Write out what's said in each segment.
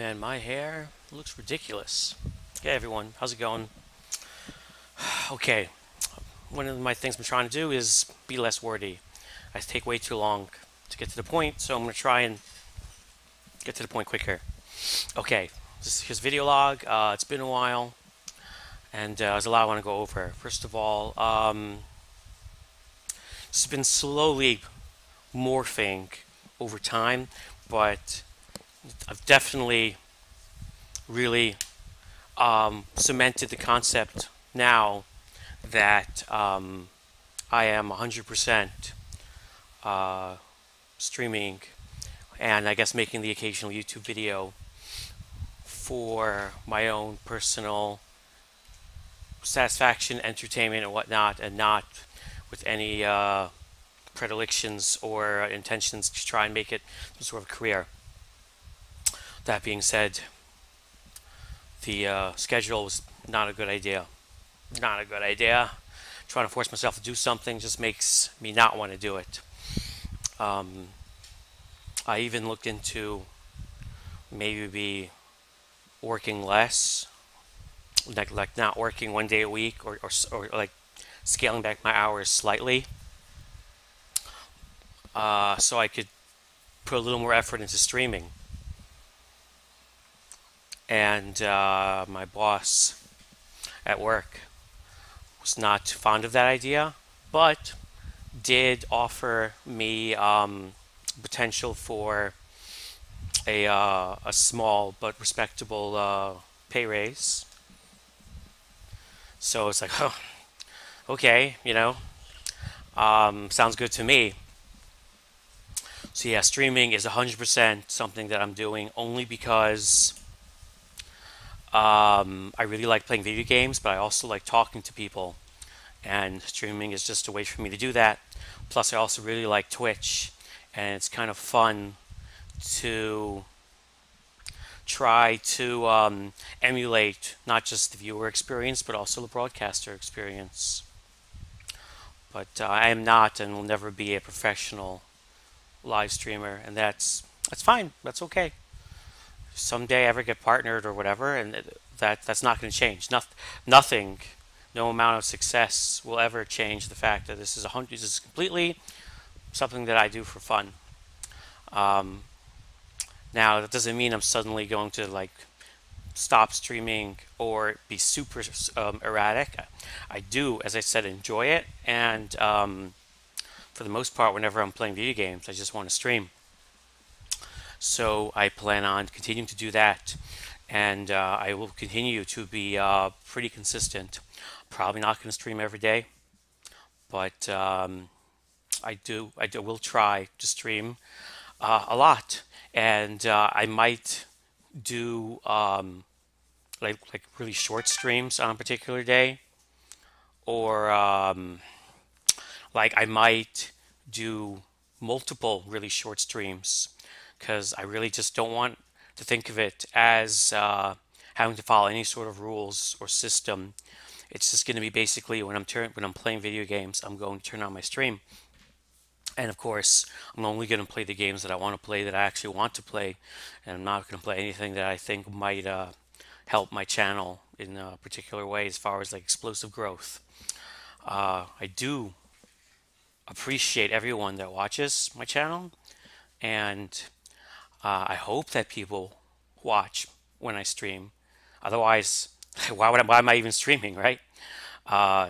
Man, my hair looks ridiculous. Hey everyone, how's it going? Okay, one of my things I'm trying to do is be less wordy. I take way too long to get to the point, so I'm going to try and get to the point quicker. Okay, here's video log. It's been a while, and there's a lot I want to go over. First of all, it's been slowly morphing over time, but I've definitely really cemented the concept now that I am 100% streaming and I guess making the occasional YouTube video for my own personal satisfaction, entertainment, and whatnot, and not with any predilections or intentions to try and make it some sort of career. That being said, the schedule was not a good idea. Not a good idea. Trying to force myself to do something just makes me not want to do it. I even looked into maybe working less, like not working 1 day a week, or like scaling back my hours slightly, so I could put a little more effort into streaming. And my boss at work was not fond of that idea, but did offer me potential for a small but respectable pay raise. So it's like, oh, okay, sounds good to me. So yeah, streaming is 100% something that I'm doing only because I really like playing video games, but I also like talking to people, and streaming is just a way for me to do that. Plus, I also really like Twitch, and it's kind of fun to try to emulate not just the viewer experience, but also the broadcaster experience. But I am not and will never be a professional live streamer, and that's fine. That's okay. Someday I ever get partnered or whatever, and that's not going to change. Nothing, no amount of success will ever change the fact that this is completely something that I do for fun. Um, Now that doesn't mean I'm suddenly going to like stop streaming or be super erratic. I do, as I said, enjoy it, and for the most part, whenever I'm playing video games, I just want to stream. So I plan on continuing to do that, and I will continue to be pretty consistent. Probably not going to stream every day, but I will try to stream a lot, and I might do like really short streams on a particular day, or like I might do multiple really short streams because I really just don't want to think of it as having to follow any sort of rules or system. It's just going to be basically when I'm playing video games, I'm going to turn on my stream, and of course, I'm only going to play the games that I want to play, that I actually want to play, and I'm not going to play anything that I think might help my channel in a particular way as far as like explosive growth. I do appreciate everyone that watches my channel, and I hope that people watch when I stream. Otherwise, why am I even streaming, right?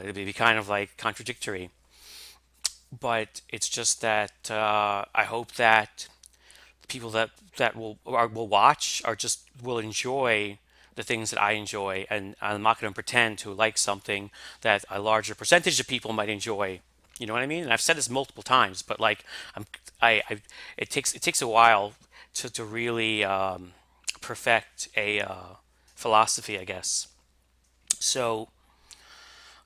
It'd be kind of like contradictory. But it's just that I hope that people that will watch are just will enjoy the things that I enjoy, and I'm not going to pretend to like something that a larger percentage of people might enjoy. You know what I mean? And I've said this multiple times, but like it takes a while to really perfect a philosophy, I guess. So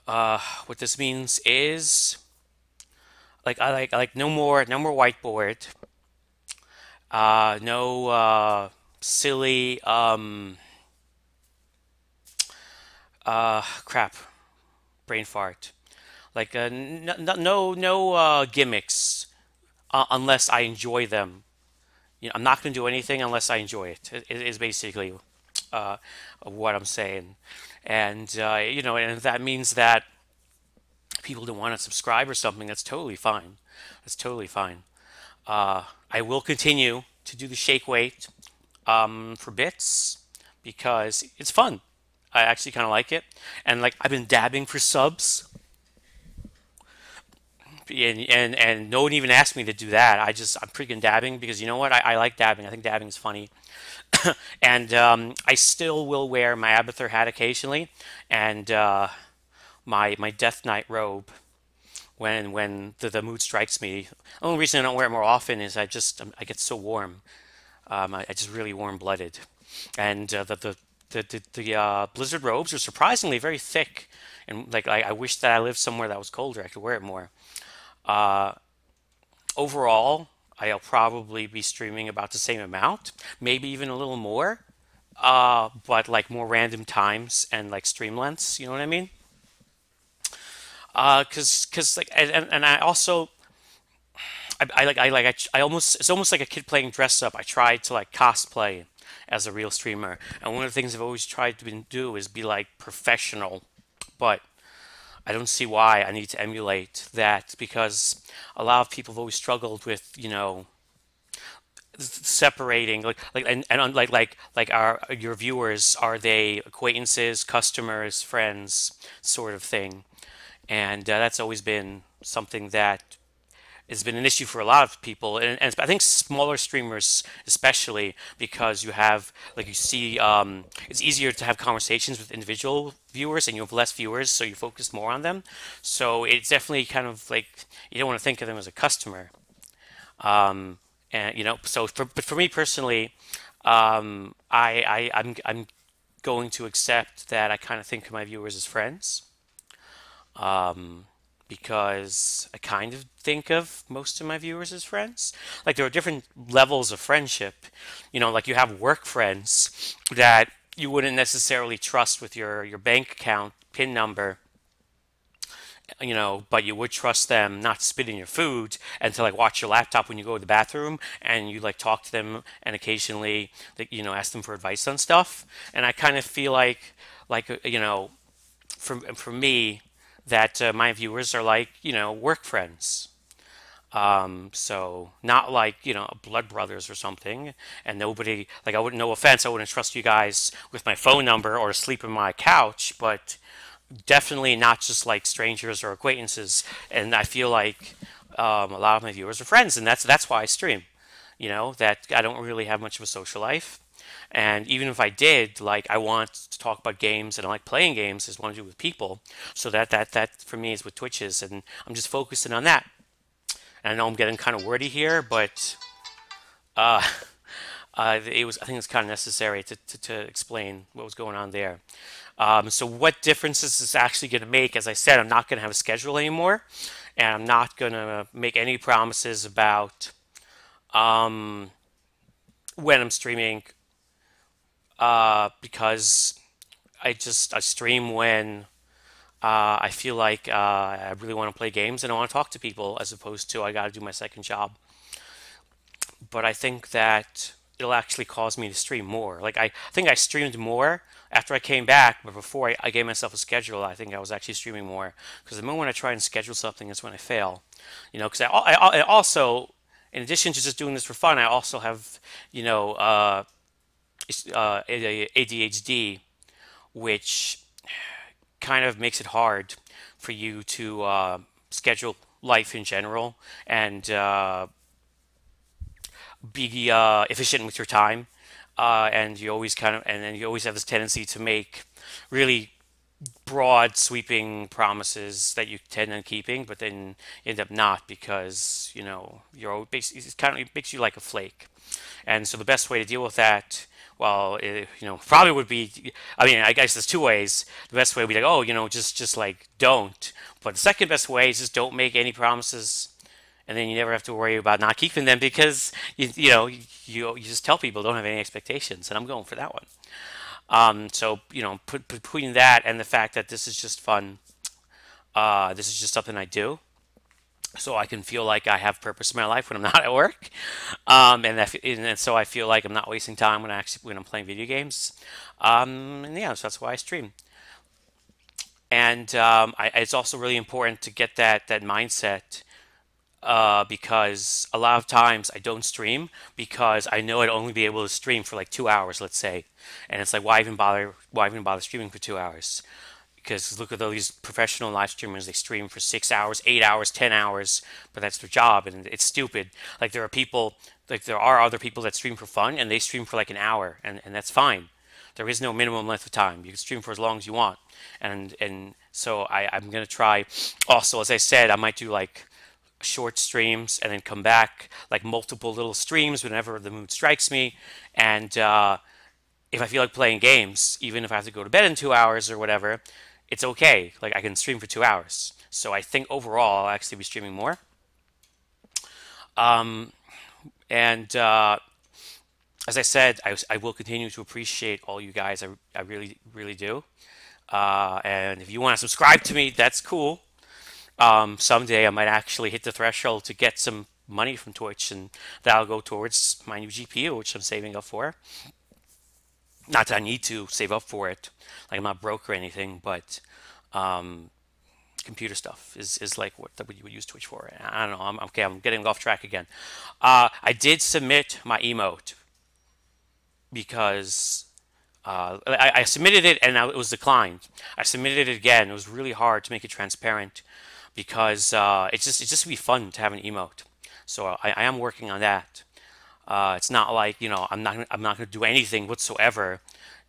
what this means is like I like no more whiteboard, no silly crap, brain fart. Like no gimmicks unless I enjoy them. I'm not going to do anything unless I enjoy it. It is basically uh, what I'm saying. And and if that means that people don't want to subscribe or something, that's totally fine. That's totally fine. I will continue to do the shake weight for bits because it's fun. I actually kind of like it, and like I've been dabbing for subs, and no one even asked me to do that. I'm freaking dabbing because you know what? I like dabbing. I think dabbing is funny, and I still will wear my Abathur hat occasionally, and my Death Knight robe when the mood strikes me. The only reason I don't wear it more often is I get so warm. I just really warm blooded, and the blizzard robes are surprisingly very thick, and like I wish that I lived somewhere that was colder. I could wear it more. Overall, I'll probably be streaming about the same amount, maybe even a little more, but like more random times and like stream lengths. You know what I mean? Cause like and I also I almost it's almost like a kid playing dress up. I tried to like cosplay as a real streamer, and one of the things I've always tried to do is be like professional, but I don't see why I need to emulate that because a lot of people have always struggled with separating and like our your viewers, are they acquaintances, customers, friends, sort of thing, and that's always been something that has been an issue for a lot of people, and I think smaller streamers especially because you have like you see it's easier to have conversations with individual viewers and you have less viewers, so you focus more on them. So it's definitely kind of like you don't want to think of them as a customer. And but for me personally, I'm going to accept that I kind of think of my viewers as friends. Because I kind of think of most of my viewers as friends. Like there are different levels of friendship. Like you have work friends that you wouldn't necessarily trust with your bank account PIN number, but you would trust them not to spit in your food and to like watch your laptop when you go to the bathroom, and you like talk to them and occasionally like, ask them for advice on stuff. And I kind of feel like for me that my viewers are like work friends. So not like blood brothers or something. And nobody like I wouldn't, no offense, I wouldn't trust you guys with my phone number or to sleep in my couch, but definitely not just like strangers or acquaintances. And I feel like a lot of my viewers are friends, and that's why I stream. That I don't really have much of a social life. And even if I did, like I want to talk about games and I like playing games, I just want to do it with people. So that for me is what Twitch is, and I'm just focusing on that. And I know I'm getting kind of wordy here, but uh, I think it's kind of necessary to explain what was going on there. So what differences is actually going to make? As I said, I'm not going to have a schedule anymore, and I'm not going to make any promises about when I'm streaming, because I stream when I feel like I really want to play games and I want to talk to people, as opposed to I got to do my second job. But I think that it'll actually cause me to stream more. Like I think I streamed more after I came back, but before I gave myself a schedule, I think I was actually streaming more. Because the moment I try and schedule something is when I fail. Because I also, in addition to just doing this for fun, I also have, ADHD, which kind of makes it hard for you to schedule life in general and be efficient with your time. And you always and then you always have this tendency to make really broad, sweeping promises that you intend on keeping, but then end up not because it kind of makes you like a flake. And so the best way to deal with that, well, probably would be, I mean, I guess there's two ways. The best way would be like, oh, just like don't. But the second best way is just don't make any promises, and then you never have to worry about not keeping them because you just tell people don't have any expectations, and I'm going for that one. So between that and the fact that this is just fun, this is just something I do. so I can feel like I have purpose in my life when I'm not at work, and so I feel like I'm not wasting time when I'm playing video games, and yeah, so that's why I stream. And it's also really important to get that mindset, because a lot of times I don't stream because I know I'd only be able to stream for like 2 hours, let's say, and it's like why even bother streaming for 2 hours? Because look at all these professional live streamers, they stream for 6 hours, 8 hours, 10 hours, but that's their job, and it's stupid. Like there are other people that stream for fun, and they stream for like an hour, and that's fine. There is no minimum length of time. You can stream for as long as you want, and so I'm gonna try. Also, as I said, I might do like short streams and then come back like multiple little streams whenever the mood strikes me, and if I feel like playing games, even if I have to go to bed in 2 hours or whatever, it's okay. Like I can stream for 2 hours. So I think overall I'll actually be streaming more. And as I said, I will continue to appreciate all you guys. I really, really do. And if you want to subscribe to me, that's cool. Someday I might actually hit the threshold to get some money from Twitch, and that'll go towards my new GPU, which I'm saving up for. Not that I need to save up for it, like I'm not broke or anything, but computer stuff is like what that you would use Twitch for. I don't know. Okay. I'm getting off track again. I did submit my emote because I submitted it and it was declined. I submitted it again. It was really hard to make it transparent because it's just be fun to have an emote. So I am working on that. It's not like I'm not going to do anything whatsoever,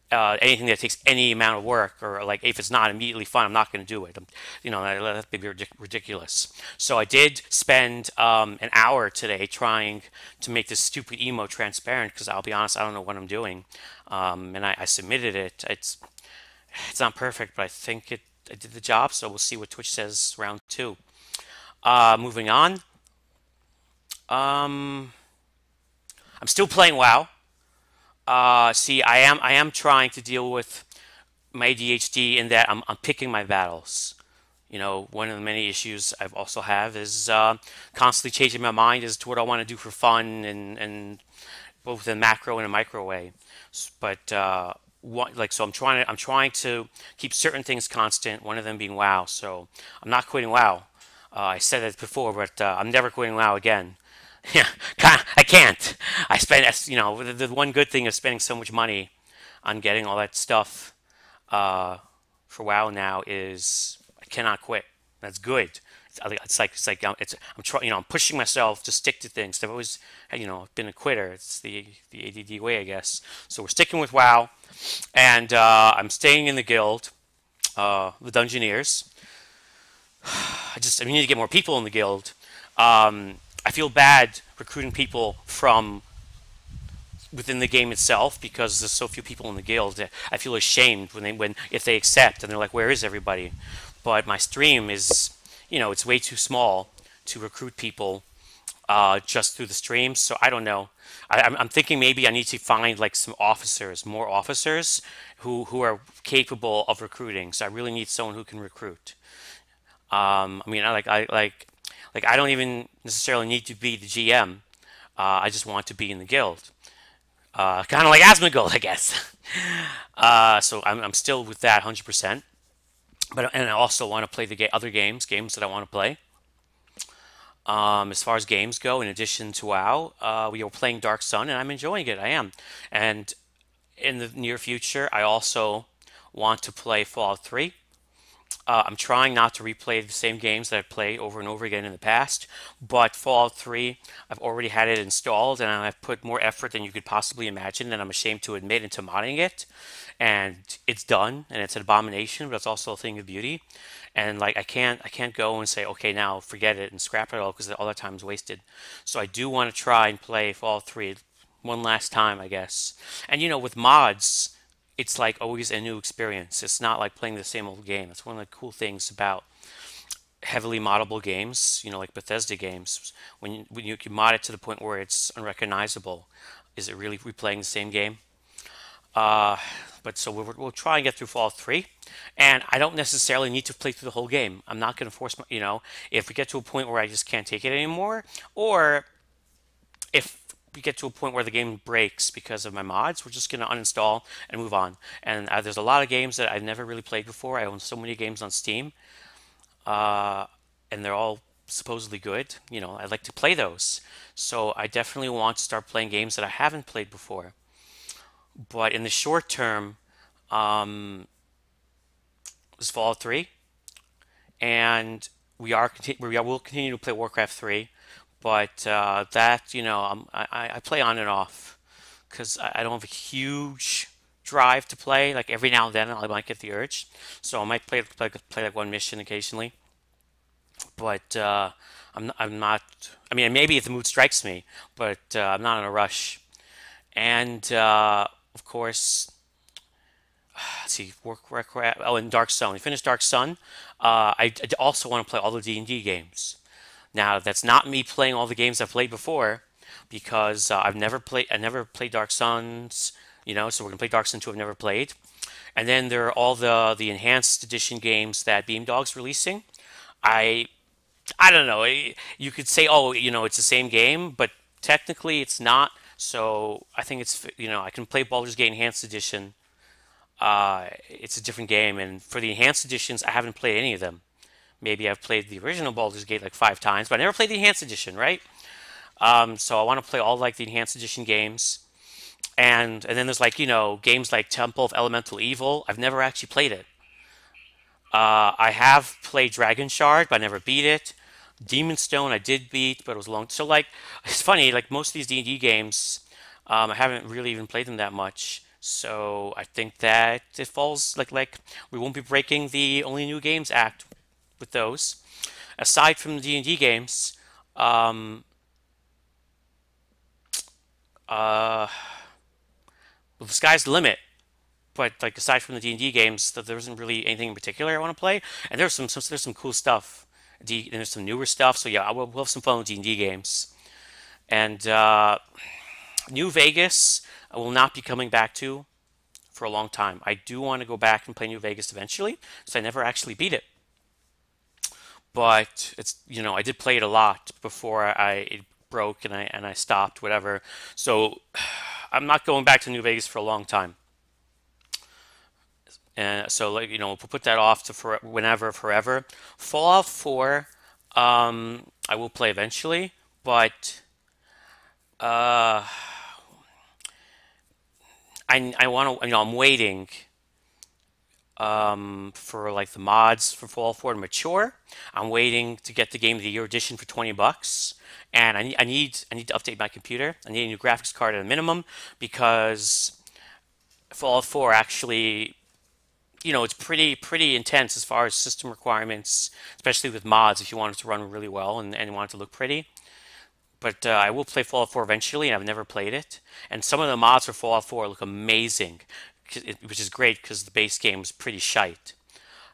anything that takes any amount of work, or like if it's not immediately fun, I'm not going to do it. That'd be ridiculous. So I did spend an hour today trying to make this stupid emo transparent because I'll be honest, I don't know what I'm doing, and I submitted it. It's not perfect, but I think I did the job. So we'll see what Twitch says round two. Moving on. Um, I'm still playing WoW. See, I am trying to deal with my ADHD in that I'm picking my battles. One of the many issues I've also have is constantly changing my mind as to what I want to do for fun, and both in macro and a micro way. But so I'm trying to keep certain things constant. One of them being WoW. So I'm not quitting WoW. I said that before, but I'm never quitting WoW again. Yeah, I can't. I spend, the one good thing of spending so much money on getting all that stuff uh, for WoW now is I cannot quit. That's good. I'm pushing myself to stick to things. I've always, been a quitter. It's the ADD way, I guess. So we're sticking with WoW, and I'm staying in the guild, the Dungeoneers. I need to get more people in the guild. I feel bad recruiting people from within the game itself because there's so few people in the guild. I feel ashamed when if they accept and they're like, "Where is everybody?" But my stream is, it's way too small to recruit people just through the stream. So I don't know. I'm thinking maybe I need to find like some officers, more officers who are capable of recruiting. So I really need someone who can recruit. I don't even necessarily need to be the GM. I just want to be in the guild. Kind of like Asmongold, I guess. So I'm still with that 100%. And I also want to play the other games that I want to play. As far as games go, in addition to WoW, we are playing Dark Sun, and I'm enjoying it. I am. And in the near future, I also want to play Fallout 3. I'm trying not to replay the same games that I've played over and over again in the past, but Fallout 3, I've already had it installed and I've put more effort than you could possibly imagine, and I'm ashamed to admit, into modding it. And it's done, and it's an abomination, but it's also a thing of beauty. And like I can't go and say, okay, now forget it and scrap it all because all that time is wasted. So I do want to try and play Fallout 3 one last time, I guess. And with mods, it's like always a new experience. It's not like playing the same old game. That's one of the cool things about heavily moddable games, like Bethesda games. When you can mod it to the point where it's unrecognizable, is it really replaying the same game? Uh, but so we'll try and get through Fallout 3. And I don't necessarily need to play through the whole game. I'm not going to force my, if we get to a point where I just can't take it anymore, or if we get to a point where the game breaks because of my mods, we're just going to uninstall and move on. And there's a lot of games that I've never really played before. I own so many games on Steam, uh, and they're all supposedly good. I'd like to play those. So I definitely want to start playing games that I haven't played before. But in the short term, um, is Fallout 3, and we will continue to play Warcraft 3, but that I play on and off because I don't have a huge drive to play. Like every now and then, I might get the urge, so I might play like one mission occasionally. But I'm not. I mean, maybe if the mood strikes me, but I'm not in a rush. And of course, let's see, Warcraft. Oh, and Dark Sun. We finished Dark Sun. I also want to play all the D&D games. Now, that's not me playing all the games I've played before, because I've never played. I never played Dark Suns. So we're gonna play Dark Sun 2. I've never played. And then there are all the enhanced edition games that Beamdog's releasing. I I don't know. You could say, oh, it's the same game, but technically it's not. So I think I can play Baldur's Gate Enhanced Edition. It's a different game, and for the enhanced editions, I haven't played any of them. Maybe I've played the original Baldur's Gate like 5 times, but I never played the enhanced edition, right? So I want to play all like the enhanced edition games, and then there's like games like Temple of Elemental Evil. I've never actually played it. I have played Dragon Shard, but I never beat it. Demon Stone I did beat, but it was long. So like, it's funny. Like most of these D&D games, I haven't really even played them that much. So I think that it falls like we won't be breaking the Only New Games Act with those. Aside from the D&D games, um, uh, well, the sky's the limit. But like aside from the D&D games, there isn't really anything in particular I want to play. And there's some cool stuff. And there's some newer stuff. So yeah, we'll have some fun with D&D games. And New Vegas, I will not be coming back to for a long time. I do want to go back and play New Vegas eventually, so I never actually beat it. But it's I did play it a lot before it broke and I stopped whatever. So I'm not going back to New Vegas for a long time. And so like we'll put that off to for whenever, forever. Fallout 4, I will play eventually, but uh, I want to I'm waiting for like the mods for Fallout 4 to mature. I'm waiting to get the Game of the Year edition for $20, and I need to update my computer. I need a new graphics card at a minimum because Fallout 4 actually it's pretty intense as far as system requirements, especially with mods if you want it to run really well and want it to look pretty. But I will play Fallout 4 eventually, and I've never played it. And some of the mods for Fallout 4 look amazing, which is great because the base game is pretty shite.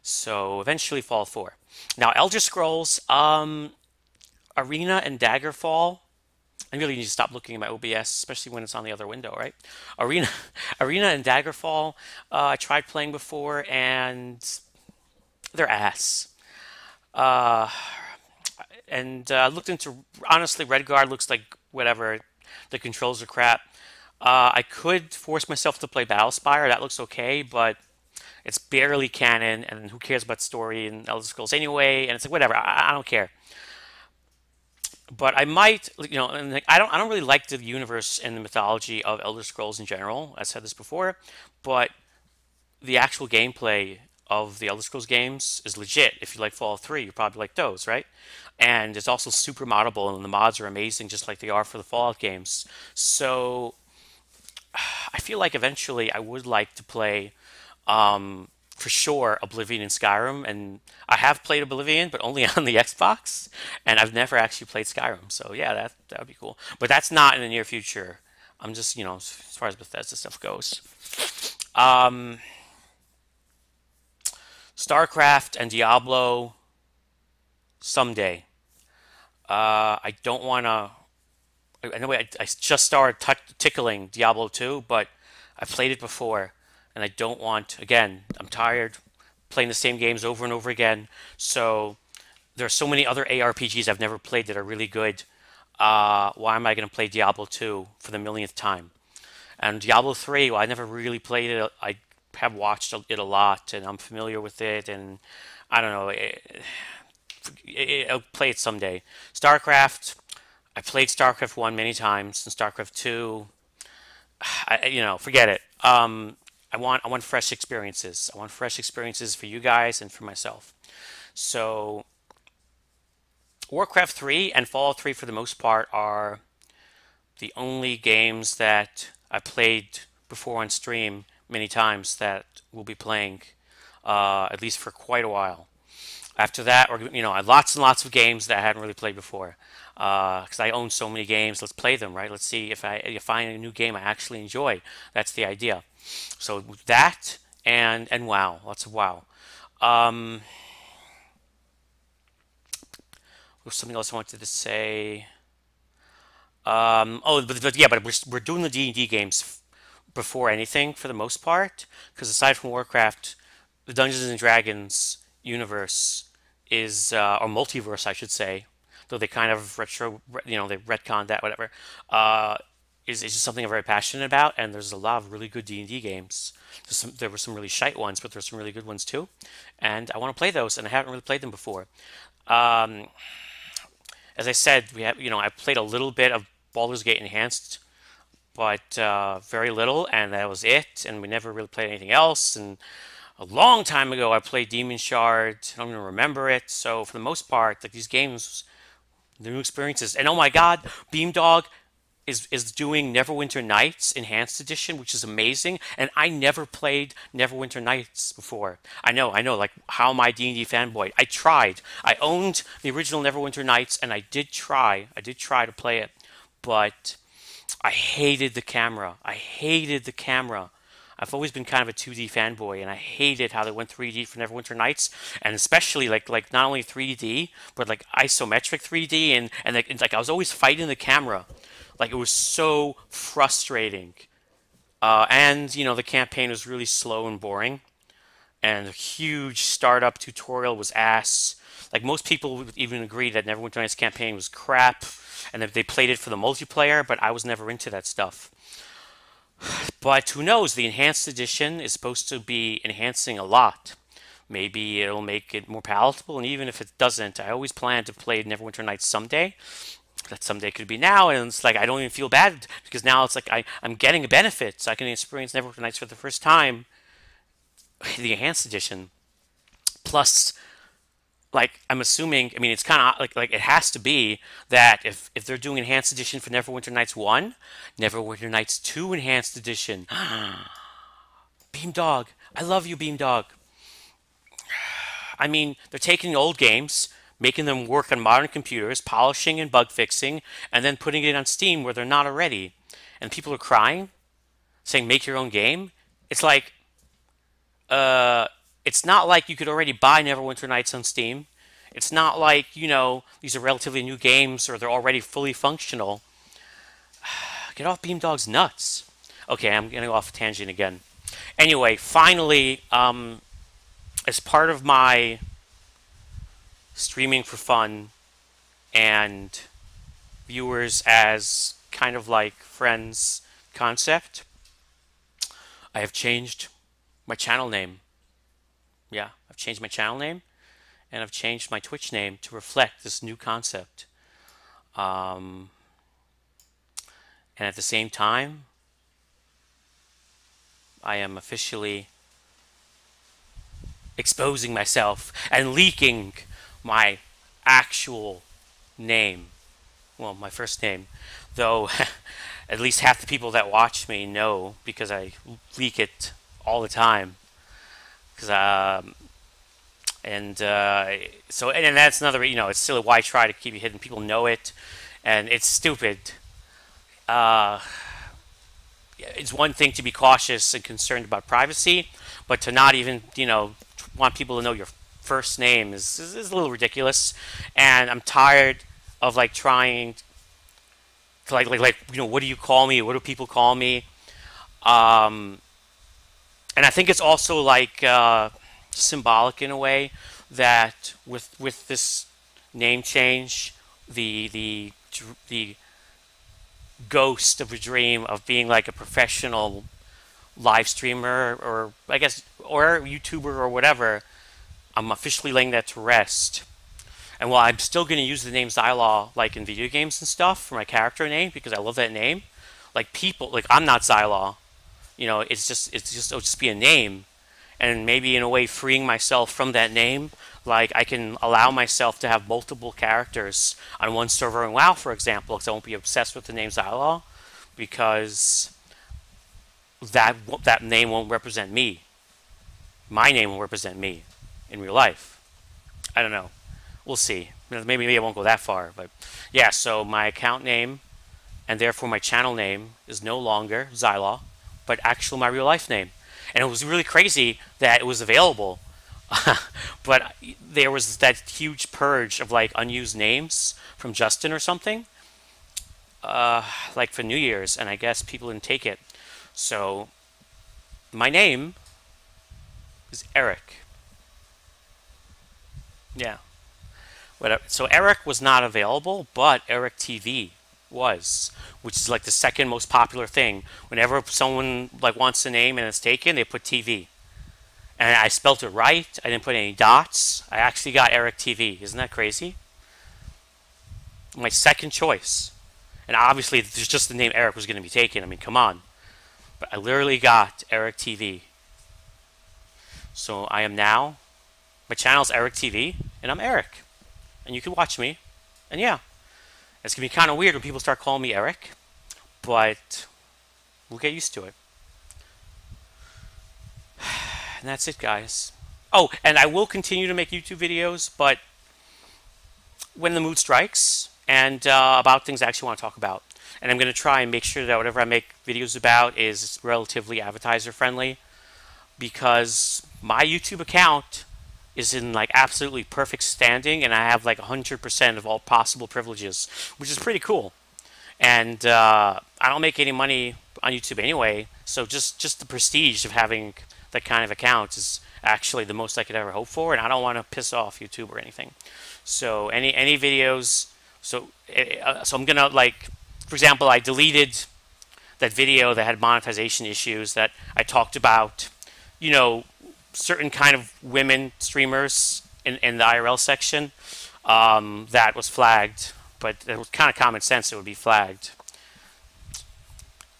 So eventually Fallout 4. Now Elder Scrolls, Arena and Daggerfall. I really need to stop looking at my OBS, especially when it's on the other window, right? Arena, Arena and Daggerfall. I tried playing before, and they're ass. Uh, and looked into honestly, Redguard looks like whatever. The controls are crap. I could force myself to play Battlespire. That looks okay, but it's barely canon, and who cares about story and Elder Scrolls anyway? And it's like whatever. I don't care. But I might, and like, I don't really like the universe and the mythology of Elder Scrolls in general. I said this before, but the actual gameplay of the Elder Scrolls games is legit. If you like Fallout 3, you probably like those, right? And it's also super moddable, and the mods are amazing, just like they are for the Fallout games. So I feel like eventually I would like to play, for sure, Oblivion and Skyrim. And I have played Oblivion, but only on the Xbox, and I've never actually played Skyrim. So yeah, that would be cool. But that's not in the near future. I'm just, as far as Bethesda stuff goes. Um, StarCraft and Diablo someday. I don't want to. Anyway, I just started tickling Diablo 2, but I've played it before, and I don't want, again, I'm tired playing the same games over and over again. So there are so many other ARPGs I've never played that are really good. Why am I going to play Diablo 2 for the millionth time? And Diablo 3, well, I never really played it. I have watched it a lot, and I'm familiar with it, and I don't know. I'll play it someday. StarCraft, I played StarCraft 1 many times, and StarCraft 2, forget it. I want fresh experiences. I want fresh experiences for you guys and for myself. So Warcraft 3 and Fallout 3 for the most part are the only games that I played before on stream many times that we'll be playing at least for quite a while. After that, I had lots and lots of games that I hadn't really played before. Because I own so many games, let's play them, right? Let's see if I find a new game I actually enjoy. That's the idea. So that and WoW, lots of WoW. Um, was something else I wanted to say. But we're doing the D&D games before anything for the most part, because aside from Warcraft, the Dungeons and Dragons universe is or multiverse, I should say, though they kind of they retconned that, whatever. Is just something I'm very passionate about, and there's a lot of really good D&D games. There were some really shite ones, but there's some really good ones too, and I want to play those, and I haven't really played them before. Um, as I said, I played a little bit of Baldur's Gate Enhanced, but very little, and that was it. And we never really played anything else. And a long time ago, I played Demon Shard. I don't even remember it. So for the most part, like these games, the new experiences. And oh my God, Beamdog is doing Neverwinter Nights Enhanced Edition, which is amazing. And I never played Neverwinter Nights before. I know. Like, how am I D&D fanboy? I tried. I owned the original Neverwinter Nights, and I did try. To play it, but I hated the camera. I've always been kind of a 2D fanboy, and I hated how they went 3D for Neverwinter Nights, and especially like not only 3D but like isometric 3D, and like I was always fighting the camera. Like it was so frustrating. And the campaign was really slow and boring, and a huge startup tutorial was ass. Like most people would even agree that Neverwinter Nights campaign was crap, and that they played it for the multiplayer, but I was never into that stuff. But who knows? The enhanced edition is supposed to be enhancing a lot. Maybe it'll make it more palatable, and even if it doesn't, I always plan to play Neverwinter Nights someday. That someday could be now, and it's like I don't even feel bad because now it's like I'm getting a benefit, so I can experience Neverwinter Nights for the first time, the enhanced edition. Plus, like I'm assuming, I mean, it's kind of like it has to be that if they're doing enhanced edition for Neverwinter Nights 1, Neverwinter Nights 2 enhanced edition. Beamdog, I love you, Beamdog. I mean, they're taking old games, making them work on modern computers, polishing and bug fixing, and then putting it on Steam where they're not already. And people are crying, saying make your own game. It's like it's not like you could already buy Neverwinter Nights on Steam. It's not like, these are relatively new games or they're already fully functional. Get off Beamdog's nuts. Okay, I'm going to go off a tangent again. Anyway, finally, as part of my streaming for fun and viewers as kind of like friends concept, I have changed my channel name. Yeah, I've changed my channel name, and I've changed my Twitch name to reflect this new concept. And at the same time, I am officially exposing myself and leaking my actual name. Well, my first name. Though at least half the people that watch me know because I leak it all the time. And that's another, it's silly. Why try to keep it hidden? People know it, and it's stupid. It's one thing to be cautious and concerned about privacy, but to not even, want people to know your first name is a little ridiculous. And I'm tired of trying to what do you call me? What do people call me? And I think it's also like symbolic in a way that with this name change, the ghost of a dream of being like a professional live streamer, or I guess, or YouTuber or whatever, I'm officially laying that to rest. And while I'm still going to use the name Zhylaw like in video games and stuff for my character name because I love that name, like people, like I'm not Zhylaw. You know, it'll just be a name, and maybe in a way freeing myself from that name. Like I can allow myself to have multiple characters on one server in WoW, for example, because I won't be obsessed with the name Zhylaw, because that name won't represent me. My name will represent me in real life. I don't know. We'll see. Maybe I won't go that far, but yeah. So my account name and therefore my channel name is no longer Zhylaw, but actually my real life name. And it was really crazy that it was available, but there was that huge purge of like unused names from Justin or something, like for New Year's, and I guess people didn't take it. So my name is Eric. Yeah. Whatever. So Eric was not available, but Eric TV was, which is like the second most popular thing. Whenever someone like wants a name and it's taken, they put TV. And I spelt it right. I didn't put any dots. I actually got Eric TV. Isn't that crazy? My second choice. And obviously, there's just the name Eric was going to be taken. I mean, come on. But I literally got Eric TV. So I am now, my channel's Eric TV, and I'm Eric. And you can watch me. And yeah, it's going to be kind of weird when people start calling me Eric, but we'll get used to it. And that's it, guys. Oh, and I will continue to make YouTube videos, but when the mood strikes, and about things I actually want to talk about. And I'm going to try and make sure that whatever I make videos about is relatively advertiser friendly, because my YouTube account is in like absolutely perfect standing, and I have like 100% of all possible privileges, which is pretty cool. And I don't make any money on YouTube anyway, so just the prestige of having that kind of account is actually the most I could ever hope for, and I don't want to piss off YouTube or anything. So any videos, so I'm gonna, like, for example, I deleted that video that had monetization issues that I talked about, you know, certain kind of women streamers in the IRL section, that was flagged, but it was kind of common sense it would be flagged.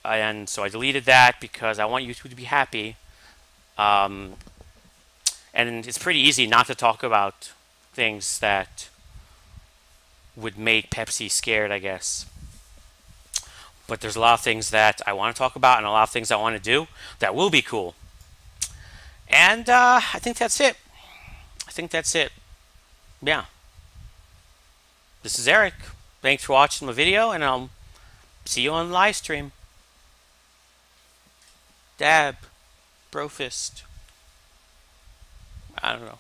And so I deleted that because I want YouTube to be happy. And it's pretty easy not to talk about things that would make Pepsi scared, I guess. But there's a lot of things that I want to talk about and a lot of things I want to do that will be cool. And I think that's it. Yeah. This is Eric. Thanks for watching my video, and I'll see you on the live stream. Dab. Brofist. I don't know.